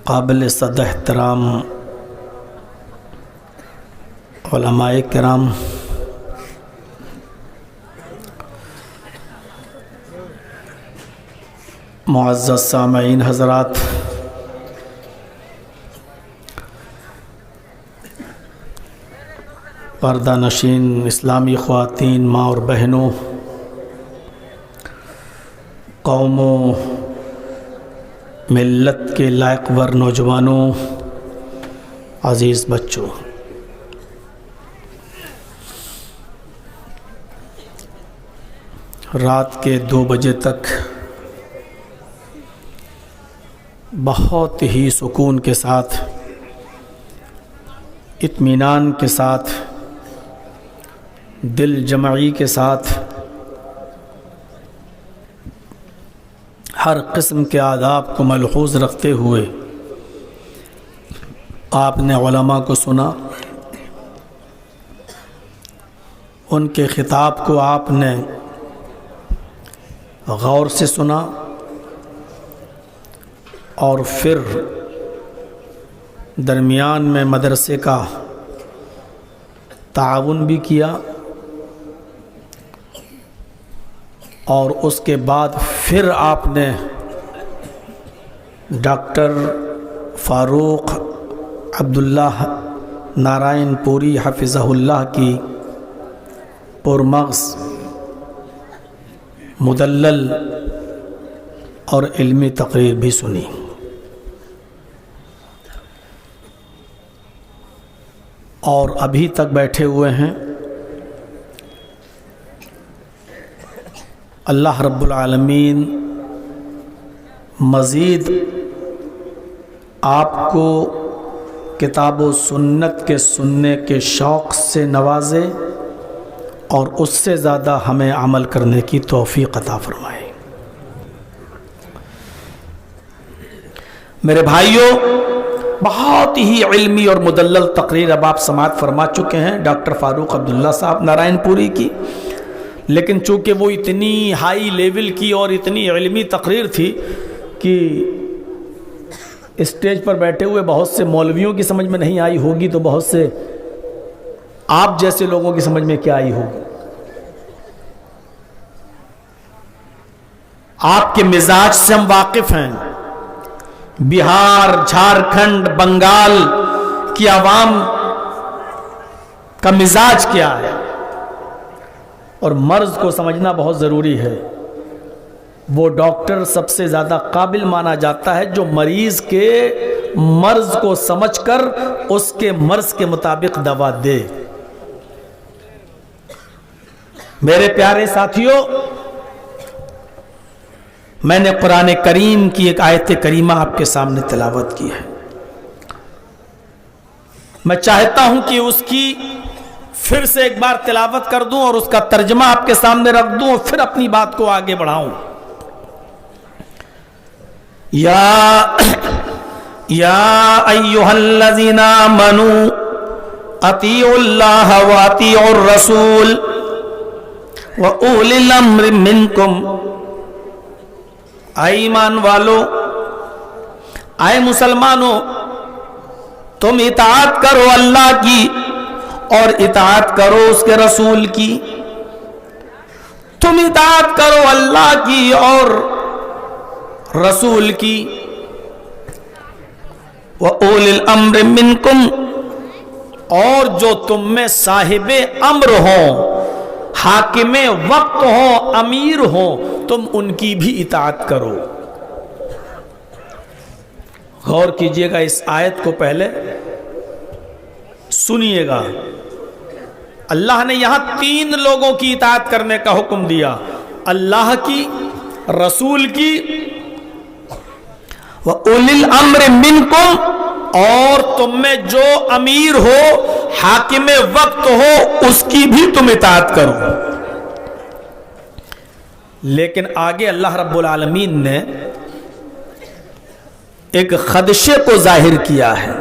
قابل صد احترام علماء کرام، معزز سامعین حضرات، پردہ نشین اسلامی خواتین، ماں اور بہنوں، قوموں، ملت کے لائق ور نوجوانوں، عزیز بچوں، رات کے 2 بجے تک بہت ہی سکون کے ساتھ، اطمینان کے ساتھ، دل جمعی کے ساتھ، ہر قسم کے آداب کو ملحوظ رکھتے ہوئے آپ نے علماء کو سنا، ان کے خطاب کو آپ نے غور سے سنا، اور پھر درمیان میں مدرسے کا تعاون بھی کیا، اور اس کے بعد پھر آپ نے ڈاکٹر فاروق عبداللہ نارائن پوری حفظہ اللہ کی پرمغز، مدلل اور علمی تقریر بھی سنی۔ اور ابھی تک بیٹھے ہوئے ہیں، اللہ رب العالمین مزید آپ کو کتاب و سنت کے سننے کے شوق سے نوازے، اور اس سے زیادہ ہمیں عمل کرنے کی توفیق عطا فرمائے۔ میرے بھائیوں، بہت ہی علمی اور مدلل تقریر اب آپ سماعت فرما چکے ہیں ڈاکٹر فاروق عبداللہ صاحب نارائن پوری کی، لیکن چونکہ وہ اتنی ہائی لیول کی اور اتنی علمی تقریر تھی کہ اسٹیج پر بیٹھے ہوئے بہت سے مولویوں کی سمجھ میں نہیں آئی ہوگی، تو بہت سے آپ جیسے لوگوں کی سمجھ میں کیا آئی ہوگی۔ آپ کے مزاج سے ہم واقف ہیں، بہار، جھارکھنڈ، بنگال کی عوام کا مزاج کیا ہے، اور مرض کو سمجھنا بہت ضروری ہے۔ وہ ڈاکٹر سب سے زیادہ قابل مانا جاتا ہے جو مریض کے مرض کو سمجھ کر اس کے مرض کے مطابق دوا دے۔ میرے پیارے ساتھیوں، میں نے قرآن کریم کی ایک آیت کریمہ آپ کے سامنے تلاوت کی ہے۔ میں چاہتا ہوں کہ اس کی پھر سے ایک بار تلاوت کر دوں اور اس کا ترجمہ آپ کے سامنے رکھ دوں، اور پھر اپنی بات کو آگے بڑھاؤں۔ یا ایھا الذین آمنوا اطیعوا اللہ واطیعوا الرسول واولی الامر منکم۔ اے ایمان والو، اے مسلمانوں، تم اطاعت کرو اللہ کی اور اطاعت کرو اس کے رسول کی۔ تم اطاعت کرو اللہ کی اور رسول کی۔ وَأُولِي الْأَمْرِ مِنْكُمْ، اور جو تم میں صاحب امر ہوں، حاکم وقت ہوں، امیر ہوں، تم ان کی بھی اطاعت کرو۔ غور کیجئے گا، اس آیت کو پہلے سنیے گا۔ اللہ نے یہاں 3 لوگوں کی اطاعت کرنے کا حکم دیا، اللہ کی، رسول کی، وَأُولِي الْأَمْرِ مِنْكُمْ، اور تم میں جو امیر ہو، حاکم وقت ہو، اس کی بھی تم اطاعت کرو۔ لیکن آگے اللہ رب العالمین نے ایک خدشے کو ظاہر کیا ہے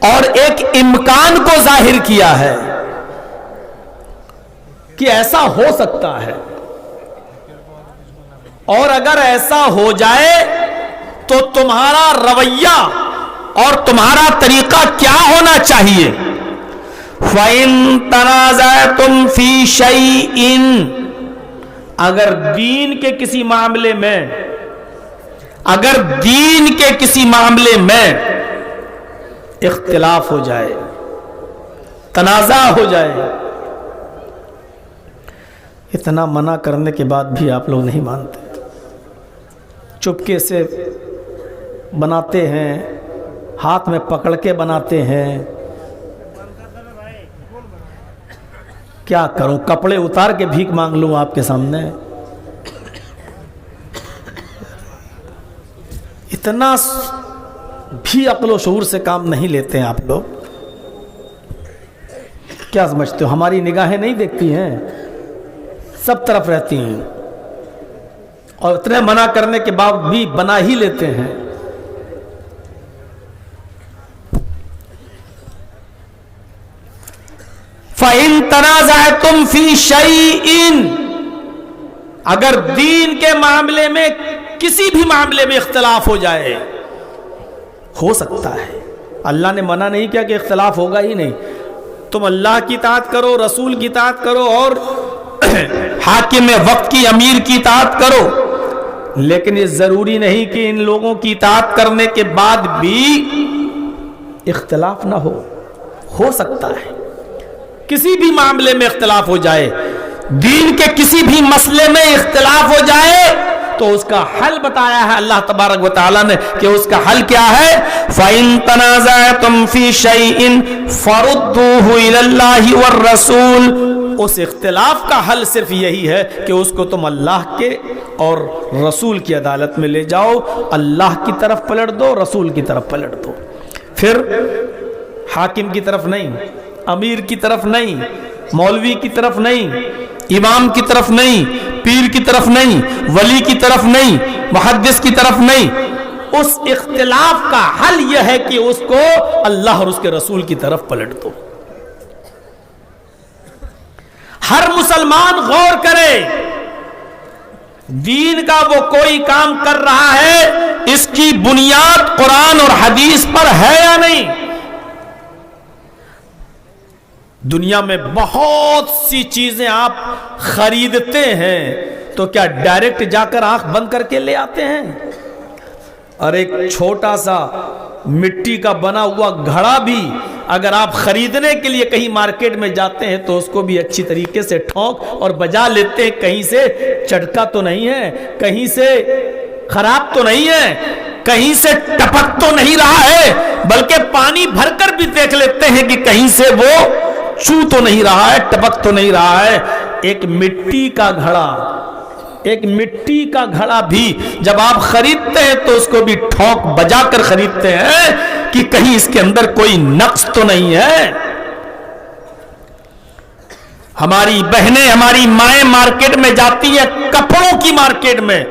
اور ایک امکان کو ظاہر کیا ہے کہ ایسا ہو سکتا ہے، اور اگر ایسا ہو جائے تو تمہارا رویہ اور تمہارا طریقہ کیا ہونا چاہیے؟ فَإِن تَنَازَعْتُمْ فِي شَيْءٍ، اگر دین کے کسی معاملے میں اختلاف ہو جائے، تنازع ہو جائے، اتنا منع کرنے کے بعد بھی آپ لوگ نہیں مانتے، چپکے سے بناتے ہیں، ہاتھ میں پکڑ کے بناتے ہیں، کیا کروں، کپڑے اتار کے بھیک مانگ لوں آپ کے سامنے؟ اتنا بھی عقل و شعور سے کام نہیں لیتے ہیں آپ لوگ؟ کیا سمجھتے ہو ہماری نگاہیں نہیں دیکھتی ہیں؟ سب طرف رہتی ہیں، اور اتنے منع کرنے کے بعد بھی بنا ہی لیتے ہیں۔ فَإِن تَنَازَعْتُمْ فِي شَيْءٍ، اگر دین کے معاملے میں کسی بھی معاملے میں اختلاف ہو جائے، ہو سکتا ہے، اللہ نے منع نہیں کیا کہ اختلاف ہوگا ہی نہیں، تم اللہ کی اطاعت کرو، رسول کی اطاعت کرو، اور حاکم وقت کی، امیر کی اطاعت کرو، لیکن یہ ضروری نہیں کہ ان لوگوں کی اطاعت کرنے کے بعد بھی اختلاف نہ ہو سکتا ہے، کسی بھی معاملے میں اختلاف ہو جائے، دین کے کسی بھی مسئلے میں اختلاف ہو جائے تو اس کا حل بتایا ہے اللہ تبارک و تعالیٰ نے، کہ اس کا حل کیا ہے؟ فَإِن تَنَازَعْتُمْ فِي شَيْءٍ فَرُدُّوهُ إِلَى اللَّهِ وَالرَّسُولِ، اس اختلاف کا حل صرف یہی ہے کہ اس کو تم اللہ کے اور رسول کی عدالت میں لے جاؤ، اللہ کی طرف پلٹ دو، رسول کی طرف پلٹ دو، پھر حاکم کی طرف نہیں، امیر کی طرف نہیں، مولوی کی طرف نہیں، امام کی طرف نہیں، پیر کی طرف نہیں، ولی کی طرف نہیں، محدث کی طرف نہیں، اس اختلاف کا حل یہ ہے کہ اس کو اللہ اور اس کے رسول کی طرف پلٹ دو۔ ہر مسلمان غور کرے، دین کا وہ کوئی کام کر رہا ہے، اس کی بنیاد قرآن اور حدیث پر ہے یا نہیں؟ دنیا میں بہت سی چیزیں آپ خریدتے ہیں تو کیا ڈائریکٹ جا کر آنکھ بند کر کے لے آتے ہیں؟ اور ایک چھوٹا سا مٹی کا بنا ہوا گھڑا بھی اگر آپ خریدنے کے لیے کہیں مارکیٹ میں جاتے ہیں تو اس کو بھی اچھی طریقے سے ٹھونک اور بجا لیتے ہیں، کہیں سے چٹکا تو نہیں ہے، کہیں سے خراب تو نہیں ہے، کہیں سے ٹپک تو نہیں رہا ہے، بلکہ پانی بھر کر بھی دیکھ لیتے ہیں کہ کہیں سے وہ چو تو نہیں رہا ہے، ٹپک تو نہیں رہا ہے۔ ایک مٹی کا گھڑا بھی جب آپ خریدتے ہیں تو اس کو بھی ٹھونک بجا کر خریدتے ہیں کہ کہیں اس کے اندر کوئی نقص تو نہیں ہے۔ ہماری بہنیں، ہماری مائیں مارکیٹ میں جاتی ہیں، کپڑوں کی مارکیٹ میں،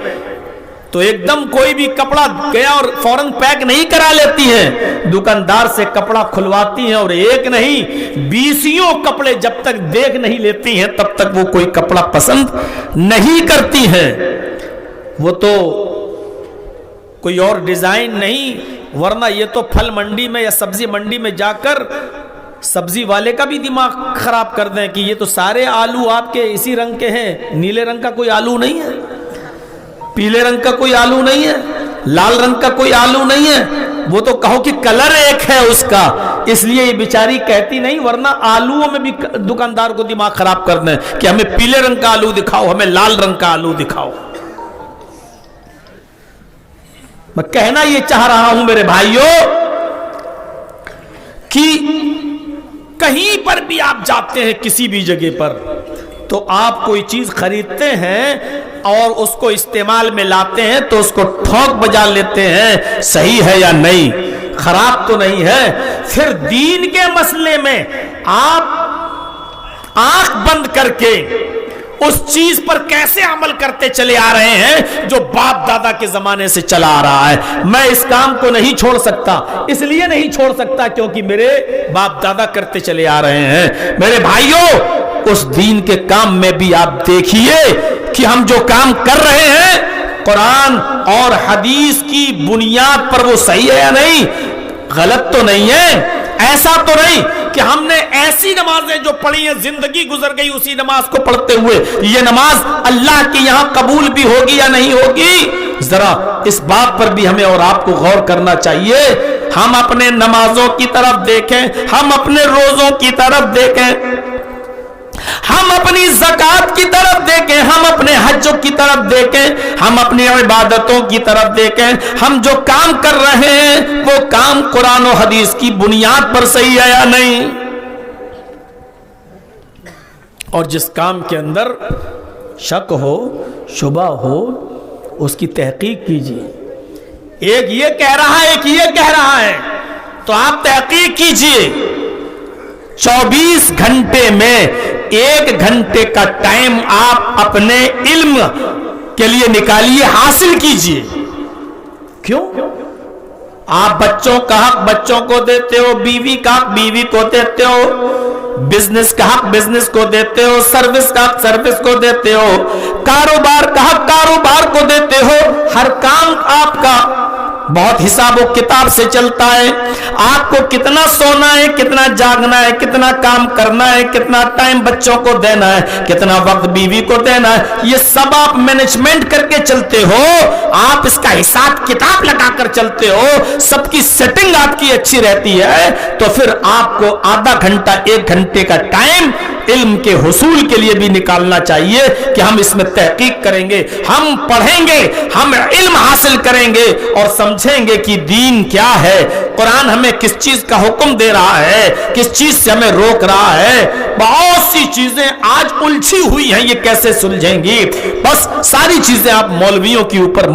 تو ایک دم کوئی بھی کپڑا گیا اور فوراً پیک نہیں کرا لیتی ہیں، دکاندار سے کپڑا کھلواتی ہیں، اور ایک نہیں 20 کپڑے جب تک دیکھ نہیں لیتی ہیں تب تک وہ کوئی کپڑا پسند نہیں کرتی ہیں۔ وہ تو کوئی اور ڈیزائن نہیں، ورنہ یہ تو پھل منڈی میں یا سبزی منڈی میں جا کر سبزی والے کا بھی دماغ خراب کر دیں کہ یہ تو سارے آلو آپ کے اسی رنگ کے ہیں، نیلے رنگ کا کوئی آلو نہیں ہے، پیلے رنگ کا کوئی آلو نہیں ہے، لال رنگ کا کوئی آلو نہیں ہے، وہ تو کہو کہ کلر ایک ہے اس کا، اس لیے یہ بیچاری کہتی نہیں، ورنہ آلووں میں بھی دکاندار کو دماغ خراب کر دیں کہ ہمیں پیلے رنگ کا آلو دکھاؤ، ہمیں لال رنگ کا آلو دکھاؤ۔ میں کہنا یہ چاہ رہا ہوں میرے بھائیوں کہ کہیں پر بھی آپ جاتے ہیں، کسی بھی جگہ پر، تو آپ کوئی چیز خریدتے ہیں اور اس کو استعمال میں لاتے ہیں تو اس کو ٹھونک بجا لیتے ہیں صحیح ہے یا نہیں، خراب تو نہیں ہے۔ پھر دین کے مسئلے میں آپ آنکھ بند کر کے اس چیز پر کیسے عمل کرتے چلے آ رہے ہیں جو باپ دادا کے زمانے سے چلا آ رہا ہے۔ میں اس کام کو نہیں چھوڑ سکتا، اس لیے نہیں چھوڑ سکتا کیونکہ میرے باپ دادا کرتے چلے آ رہے ہیں۔ میرے بھائیوں، اس دین کے کام میں بھی آپ دیکھیے کہ ہم جو کام کر رہے ہیں قرآن اور حدیث کی بنیاد پر وہ صحیح ہے یا نہیں، غلط تو نہیں ہے. ایسا تو نہیں کہ ہم نے ایسی نمازیں جو پڑھی ہیں زندگی گزر گئی اسی نماز کو پڑھتے ہوئے، یہ نماز اللہ کے یہاں قبول بھی ہوگی یا نہیں ہوگی. ذرا اس بات پر بھی ہمیں اور آپ کو غور کرنا چاہیے. ہم اپنے نمازوں کی طرف دیکھیں، ہم اپنے روزوں کی طرف دیکھیں، ہم اپنی زکوٰۃ کی طرف دیکھیں، ہم اپنے حج کی طرف دیکھیں، ہم اپنی عبادتوں کی طرف دیکھیں. ہم جو کام کر رہے ہیں وہ کام قرآن و حدیث کی بنیاد پر صحیح ہے یا نہیں. اور جس کام کے اندر شک ہو، شبہ ہو، اس کی تحقیق کیجیے. ایک یہ کہہ رہا ہے، ایک یہ کہہ رہا ہے، تو آپ تحقیق کیجیے. 24 گھنٹے میں 1 گھنٹے کا ٹائم آپ اپنے علم کے لیے نکالیے، حاصل کیجیے. کیوں؟ آپ بچوں کا حق بچوں کو دیتے ہو، بیوی کا حق بیوی کو دیتے ہو، بزنس کا حق بزنس کو دیتے ہو، سروس کا حق سروس کو دیتے ہو، کاروبار کا حق کاروبار کو دیتے ہو. ہر کام آپ کا بہت حساب و کتاب سے چلتا ہے. آپ کو کتنا سونا ہے، کتنا جاگنا ہے، کتنا کام کرنا ہے، کتنا ٹائم بچوں کو دینا ہے، کتنا وقت بیوی کو دینا ہے، یہ سب آپ مینجمنٹ کر کے چلتے ہو. آپ اس کا حساب کتاب لگا کر چلتے ہو، سب کی سیٹنگ آپ کی اچھی رہتی ہے. تو پھر آپ کو آدھا گھنٹہ 1 گھنٹے کا ٹائم علم کے حصول کے لیے بھی نکالنا چاہیے کہ ہم اس میں تحقیق کریں گے، ہم پڑھیں گے، ہم علم حاصل کریں گے اور سمجھیں گے کہ دین کیا ہے، قرآن ہمیں کس چیز کا حکم دے رہا ہے، کس چیز سے ہمیں روک رہا ہے. بہت سی چیزیں آج الجھی ہوئی ہیں، یہ کیسے سلجھیں گی. بس ساری چیزیں آپ مولویوں کے اوپر